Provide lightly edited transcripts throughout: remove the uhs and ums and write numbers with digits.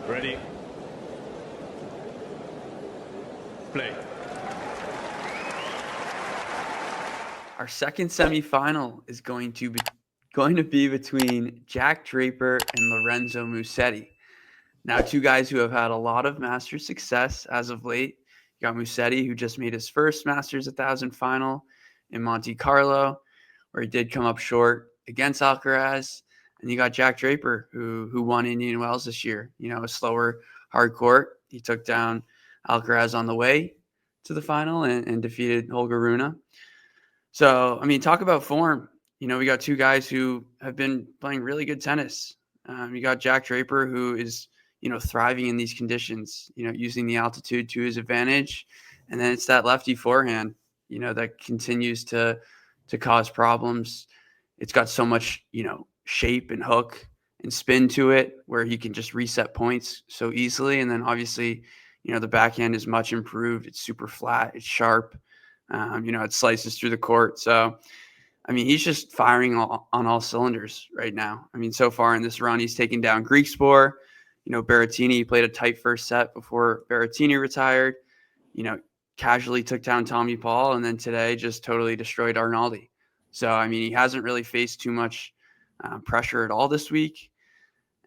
Ready. Play. Our second semifinal is going to be between Jack Draper and Lorenzo Musetti. Now, two guys who have had a lot of Masters success as of late. You got Musetti, who just made his first Masters 1000 final in Monte Carlo, where he did come up short against Alcaraz. And you got Jack Draper, who won Indian Wells this year. You know, a slower hard court. He took down Alcaraz on the way to the final and defeated Holger Rune. So, I mean, talk about form. You know, we got two guys who have been playing really good tennis. You got Jack Draper, who is, thriving in these conditions, using the altitude to his advantage. And then it's that lefty forehand, that continues to cause problems. It's got so much, shape and hook and spin to it where he can just reset points so easily. And then obviously, the backhand is much improved. It's super flat. It's sharp. It slices through the court. So, I mean, he's just firing on all cylinders right now. I mean, so far in this run, he's taken down Griekspoor. Berrettini played a tight first set before Berrettini retired. Casually took down Tommy Paul, and then today just totally destroyed Arnaldi. So, I mean, he hasn't really faced too much pressure at all this week.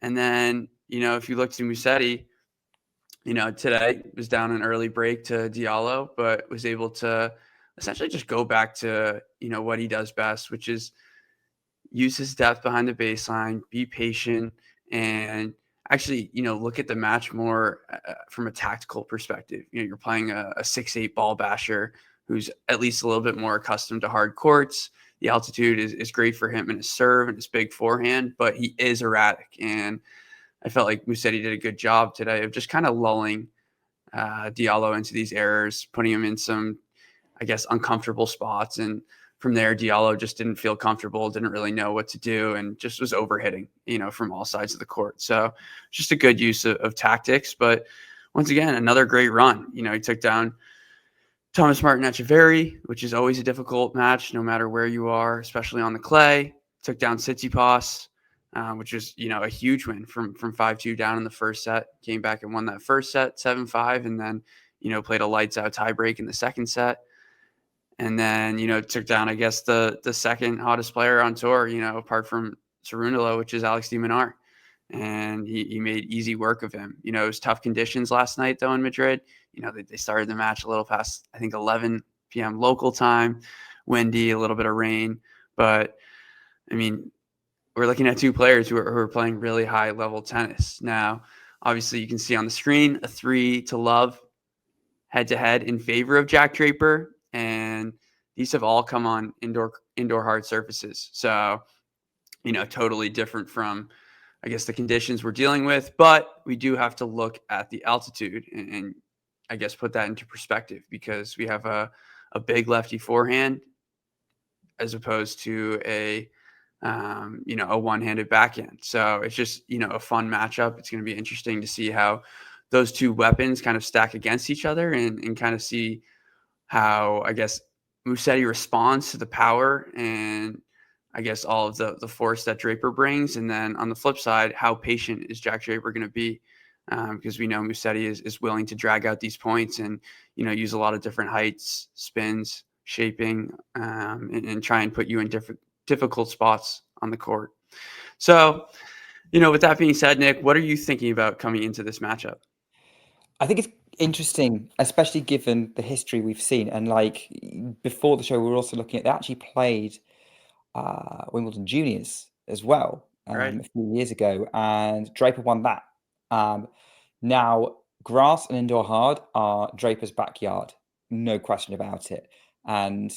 And then, if you look to Musetti, today was down an early break to Diallo, but was able to essentially just go back to, what he does best, which is use his depth behind the baseline, be patient, and actually, look at the match more from a tactical perspective. You're playing a 6'8" ball basher who's at least a little bit more accustomed to hard courts. The altitude is great for him in his serve and his big forehand, but he is erratic. And I felt like Musetti did a good job today of just kind of lulling Diallo into these errors, putting him in some, I guess, uncomfortable spots. And from there, Diallo just didn't feel comfortable, didn't really know what to do, and just was overhitting, from all sides of the court. So just a good use of tactics. But once again, another great run. He took down Thomas Martin Etcheverry, which is always a difficult match, no matter where you are, especially on the clay. Took down Tsitsipas, which was, a huge win from 5-2 down in the first set. Came back and won that first set 7-5, and then, played a lights out tiebreak in the second set. And then, took down, I guess, the second hottest player on tour, apart from Cerundolo, which is Alex de Minaur. And he made easy work of him. It was tough conditions last night, though, in Madrid. They started the match a little past, I think, 11 p.m. local time, windy, a little bit of rain. But, I mean, we're looking at two players who are playing really high-level tennis. Now, obviously, you can see on the screen a 3-love head-to-head in favor of Jack Draper. And these have all come on indoor hard surfaces. So, totally different from, I guess, the conditions we're dealing with. But we do have to look at the altitude and I guess put that into perspective, because we have a big lefty forehand as opposed to a one-handed backhand. So it's just, a fun matchup. It's going to be interesting to see how those two weapons kind of stack against each other and kind of see how, I guess, Musetti responds to the power and, I guess, all of the force that Draper brings. And then on the flip side, how patient is Jack Draper going to be? Because we know Musetti is willing to drag out these points and, use a lot of different heights, spins, shaping, and try and put you in difficult spots on the court. So, with that being said, Nick, what are you thinking about coming into this matchup? I think it's interesting, especially given the history we've seen. And like before the show, we were also looking at they actually played Wimbledon Juniors as well Right. a few years ago, and Draper won that. Now, grass and indoor hard are Draper's backyard, no question about it. And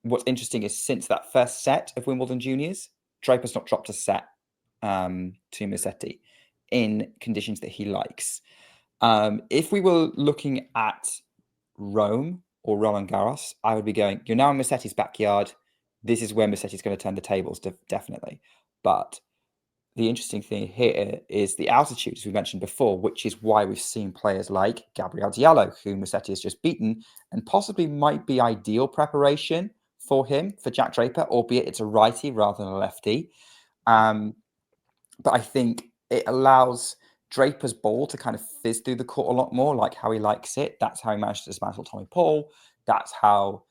what's interesting is since that first set of Wimbledon Juniors, Draper's not dropped a set to Musetti in conditions that he likes. If we were looking at Rome or Roland Garros, I would be going, you're now in Musetti's backyard. This is where Musetti's going to turn the tables, definitely. But the interesting thing here is the altitude, as we mentioned before, which is why we've seen players like Gabriel Diallo, who Musetti has just beaten, and possibly might be ideal preparation for him, for Jack Draper, albeit it's a righty rather than a lefty. But I think it allows Draper's ball to kind of fizz through the court a lot more, like how he likes it. That's how he managed to dismantle Tommy Paul. That's how,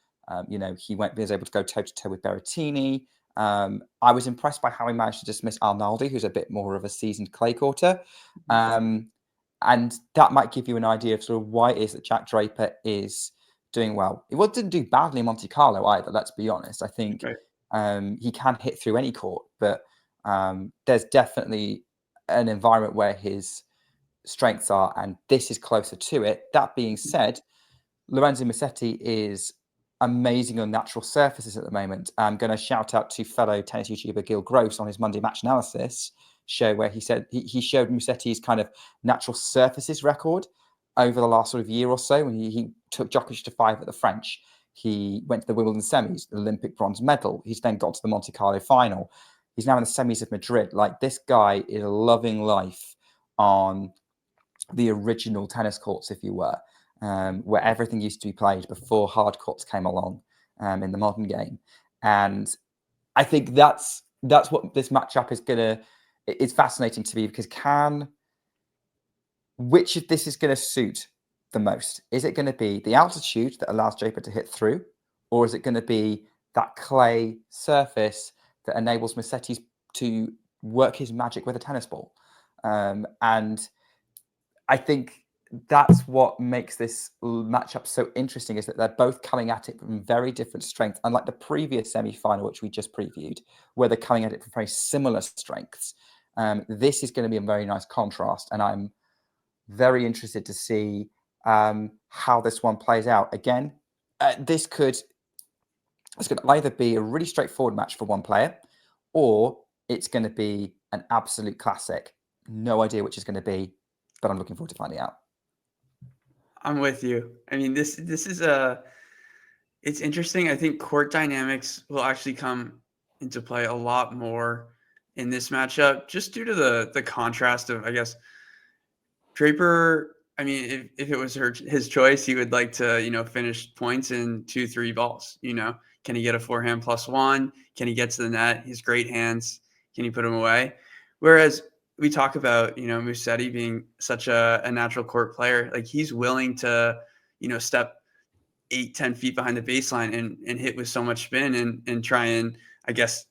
he was able to go toe-to-toe with Berrettini. I was impressed by how he managed to dismiss Arnaldi, who's a bit more of a seasoned clay courter. And that might give you an idea of sort of why it is that Jack Draper is doing well. He didn't do badly in Monte Carlo either, let's be honest. I think he can hit through any court, but there's definitely an environment where his strengths are, and this is closer to it. That being said, Lorenzo Musetti is amazing on natural surfaces at the moment. I'm going to shout out to fellow tennis YouTuber Gil Gross on his Monday Match Analysis show, where he said he showed Musetti's kind of natural surfaces record over the last sort of year or so. When he took Djokovic to 5 at the French, he went to the Wimbledon semis, the Olympic bronze medal. He's then got to the Monte Carlo final. He's now in the semis of Madrid. Like, this guy is loving life on the original tennis courts, if you were, where everything used to be played before hard courts came along in the modern game. And I think that's what this matchup is it's fascinating to me, because which of this is going to suit the most? Is it going to be the altitude that allows Draper to hit through, or is it going to be that clay surface that enables Musetti to work his magic with a tennis ball? And I think that's what makes this matchup so interesting, is that they're both coming at it from very different strengths. Unlike the previous semi-final, which we just previewed, where they're coming at it from very similar strengths, this is going to be a very nice contrast. And I'm very interested to see how this one plays out. Again, this could either be a really straightforward match for one player, or it's going to be an absolute classic. No idea which is going to be, but I'm looking forward to finding out. I'm with you. I mean, this is it's interesting. I think court dynamics will actually come into play a lot more in this matchup, just due to the contrast of, I guess, Draper. I mean, if it was his choice, he would like to, finish points in 2-3 balls. Can he get a forehand +1? Can he get to the net? He has great hands. Can he put them away? Whereas we talk about, Musetti being such a natural court player, like, he's willing to, step 8-10 feet behind the baseline and hit with so much spin and try and, I guess,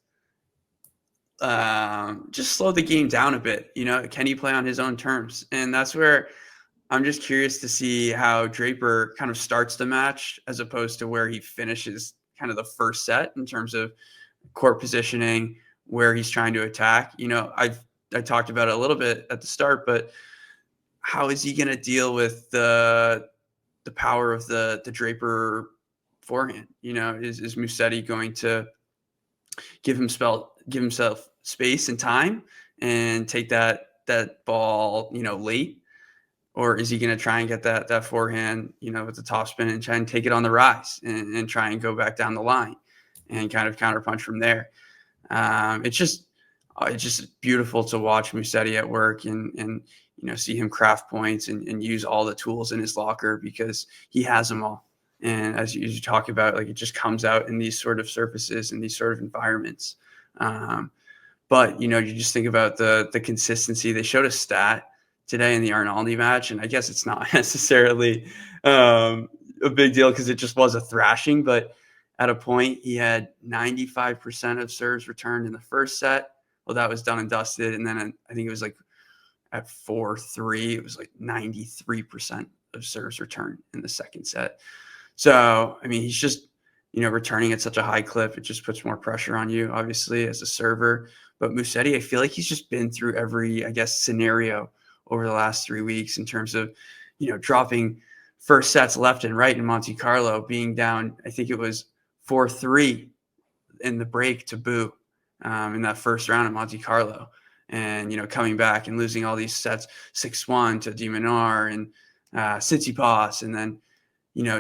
just slow the game down a bit. Can he play on his own terms? And that's where I'm just curious to see how Draper kind of starts the match, as opposed to where he finishes kind of the first set in terms of court positioning, where he's trying to attack. I talked about it a little bit at the start, but how is he going to deal with the power of the Draper forehand? Is Musetti going to give himself space and time and take that ball, late? Or is he going to try and get that forehand, with the top spin and try and take it on the rise and try and go back down the line and kind of counterpunch from there? It's just beautiful to watch Musetti at work and see him craft points and use all the tools in his locker, because he has them all. And as you talk about, like, it just comes out in these sort of surfaces and these sort of environments. But you just think about the consistency. They showed a stat today in the Arnaldi match, and I guess it's not necessarily a big deal because it just was a thrashing, but at a point he had 95% of serves returned in the first set. Well, that was done and dusted. And then I think it was like at 4-3, it was like 93% of serves returned in the second set. So, I mean, he's just, returning at such a high clip. It just puts more pressure on you, obviously, as a server. But Musetti, I feel like he's just been through every, I guess, scenario over the last 3 weeks in terms of, dropping first sets left and right in Monte Carlo, being down, I think it was 4-3 in the break to Boo in that first round of Monte Carlo. And, coming back and losing all these sets 6-1 to De Minaur and Tsitsipas. And then,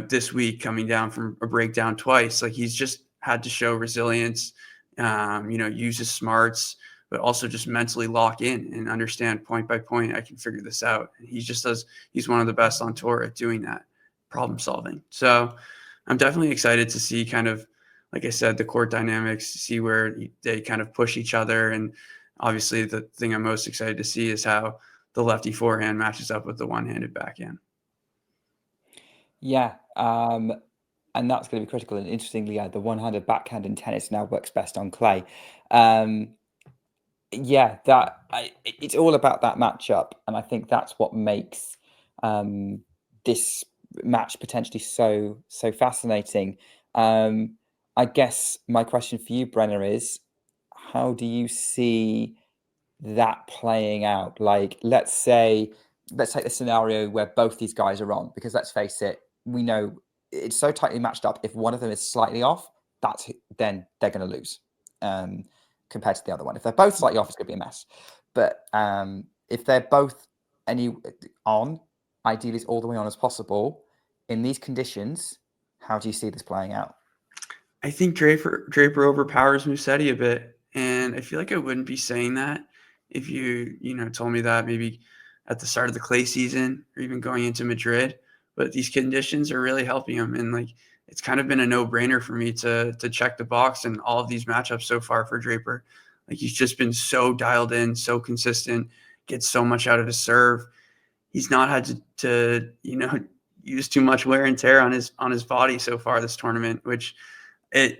this week coming down from a breakdown twice. Like, he's just had to show resilience, use his smarts, but also just mentally lock in and understand point by point, I can figure this out. And he's one of the best on tour at doing that, problem solving. So I'm definitely excited to see kind of, like I said, the court dynamics, see where they kind of push each other. And obviously the thing I'm most excited to see is how the lefty forehand matches up with the one-handed backhand. Yeah, and that's going to be critical. And interestingly, yeah, the one-handed backhand in tennis now works best on clay. Yeah, it's all about that matchup, and I think that's what makes this match potentially so fascinating. I guess my question for you, Brenner, is how do you see that playing out? Like, let's take the scenario where both these guys are on, because let's face it, we know it's so tightly matched up. If one of them is slightly off, then they're going to lose compared to the other one. If they're both slightly off, it's going to be a mess. But if they're both on, ideally as all the way on as possible, in these conditions, how do you see this playing out? I think Draper overpowers Musetti a bit, and I feel like I wouldn't be saying that if you told me that maybe at the start of the clay season or even going into Madrid. But these conditions are really helping him, and like it's kind of been a no-brainer for me to check the box in all of these matchups so far for Draper. Like he's just been so dialed in, so consistent, gets so much out of his serve. He's not had to use too much wear and tear on his body so far this tournament, which at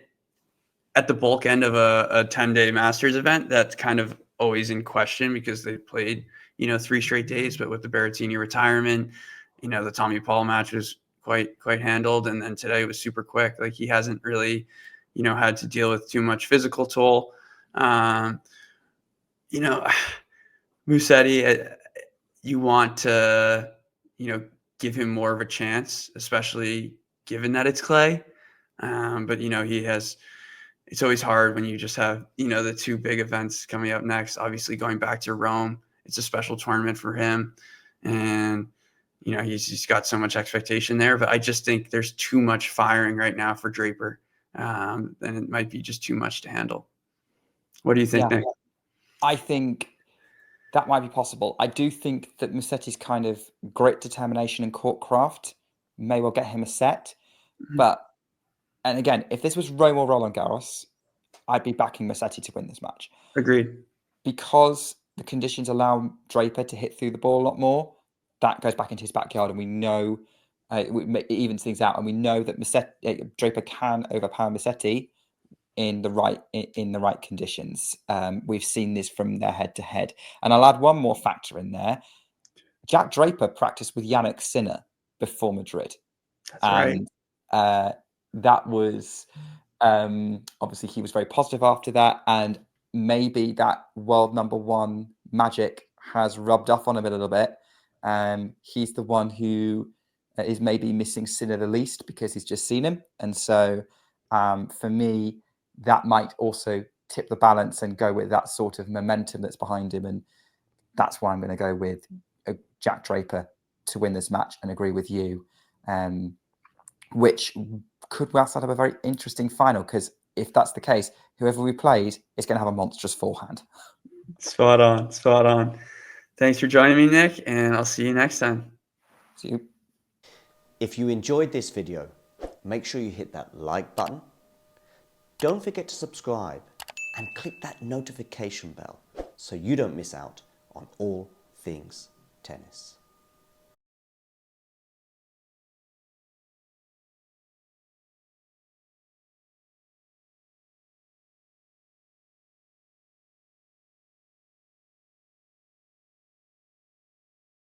the bulk end of a 10-day Masters event, that's kind of always in question because they played 3 straight days. But with the Berrettini retirement, the Tommy Paul match was quite handled, and then today was super quick. Like he hasn't really had to deal with too much physical toll. Musetti, you want to give him more of a chance, especially given that it's clay. But he has. It's always hard when you just have the 2 big events coming up next. Obviously, going back to Rome, it's a special tournament for him, and he's got so much expectation there. But I just think there's too much firing right now for Draper, and it might be just too much to handle. What do you think, Nick? I think that might be possible. I do think that Musetti's kind of grit, determination, and court craft may well get him a set. But, and again, if this was Rome or Roland Garros, I'd be backing Musetti to win this match. Agreed. Because the conditions allow Draper to hit through the ball a lot more, that goes back into his backyard, and we know it evens things out. And we know that Draper can overpower Musetti in the right conditions. We've seen this from their head-to-head. And I'll add one more factor in there. Jack Draper practiced with Yannick Sinner before Madrid. That's right. That was obviously he was very positive after that, and maybe that world number 1 magic has rubbed off on him a little bit. He's the one who is maybe missing Sinner the least because he's just seen him, and so for me, that might also tip the balance and go with that sort of momentum that's behind him, and that's why I'm going to go with Jack Draper to win this match and agree with you, which could well set up a very interesting final, because if that's the case, whoever we played is going to have a monstrous forehand. Spot on. Thanks for joining me, Nick, and I'll see you next time. See you. If you enjoyed this video, make sure you hit that like button. Don't forget to subscribe and click that notification bell so you don't miss out on all things tennis.